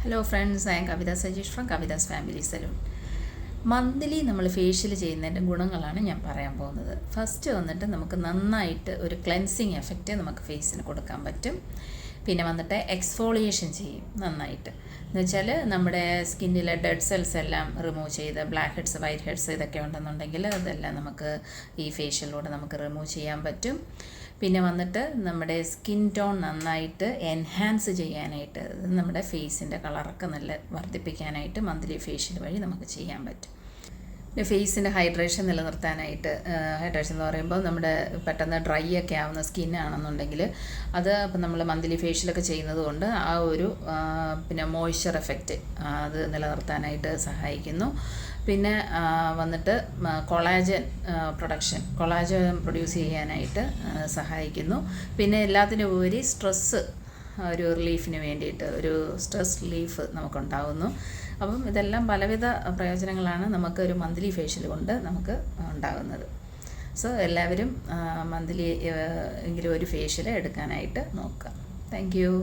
Hello friends, I M Kavitha Sajeesh from Kavitha's family salon. Monthly നമ്മൾ facial ചെയ്യുന്നതിൻ്റെ ഗുണങ്ങളാണ് ഞാൻ പറയാൻ പോകുന്നത്. ഫസ്റ്റ് വന്നിട്ട് നമുക്ക് നന്നായിട്ട് ഒരു ക്ലെൻസിങ് എഫക്റ്റ് നമുക്ക് ഫേസിന് കൊടുക്കാൻ പറ്റും. പിന്നെ വന്നിട്ട് എക്സ്ഫോളിയേഷൻ ചെയ്യും നന്നായിട്ട്. എന്ന് വെച്ചാൽ നമ്മുടെ സ്കിന്നിലെ ഡെഡ് സെൽസ് എല്ലാം റിമൂവ് ചെയ്ത് ബ്ലാക്ക് ഹെഡ്സ്, വൈറ്റ് ഹെഡ്സ് ഇതൊക്കെ ഉണ്ടെന്നുണ്ടെങ്കിൽ അതെല്ലാം നമുക്ക് ഈ ഫേഷ്യലിലൂടെ നമുക്ക് റിമൂവ് ചെയ്യാൻ പറ്റും. പിന്നെ വന്നിട്ട് നമ്മുടെ സ്കിൻ ടോൺ നന്നായിട്ട് എൻഹാൻസ് ചെയ്യാനായിട്ട്, നമ്മുടെ ഫേസിൻ്റെ കളറൊക്കെ നല്ല വർദ്ധിപ്പിക്കാനായിട്ട് മന്ത്ലി ഫേഷ്യൽ വഴി നമുക്ക് ചെയ്യാൻ പറ്റും. പിന്നെ ഫേസിൻ്റെ ഹൈഡ്രേഷൻ നിലനിർത്താനായിട്ട്, ഹൈഡ്രേഷൻ എന്ന് പറയുമ്പോൾ നമ്മുടെ പെട്ടെന്ന് ഡ്രൈ ഒക്കെ ആവുന്ന സ്കിന്നാണെന്നുണ്ടെങ്കിൽ അത് ഇപ്പം നമ്മൾ മന്ത്ലി ഫേഷ്യലൊക്കെ ചെയ്യുന്നത് കൊണ്ട് ആ ഒരു പിന്നെ മോയ്സ്ചർ എഫക്റ്റ് അത് നിലനിർത്താനായിട്ട് സഹായിക്കുന്നു. പിന്നെ വന്നിട്ട് കൊളാജൻ പ്രൊഡ്യൂസ് ചെയ്യാനായിട്ട് സഹായിക്കുന്നു. പിന്നെ എല്ലാത്തിനും ഉപരി സ്ട്രെസ്സ് ഒരു റിലീഫിന് വേണ്ടിയിട്ട് ഒരു സ്ട്രെസ് റിലീഫ് നമുക്കുണ്ടാകുന്നു. അപ്പം ഇതെല്ലാം പലവിധ പ്രയോജനങ്ങളാണ് നമുക്ക് ഒരു മന്ത്ലി ഫേഷ്യൽ കൊണ്ട് നമുക്ക് ഉണ്ടാകുന്നത്. സോ എല്ലാവരും മന്ത്ലി എങ്കിലും ഒരു ഫേഷ്യൽ എടുക്കാനായിട്ട് നോക്കുക. Thank you.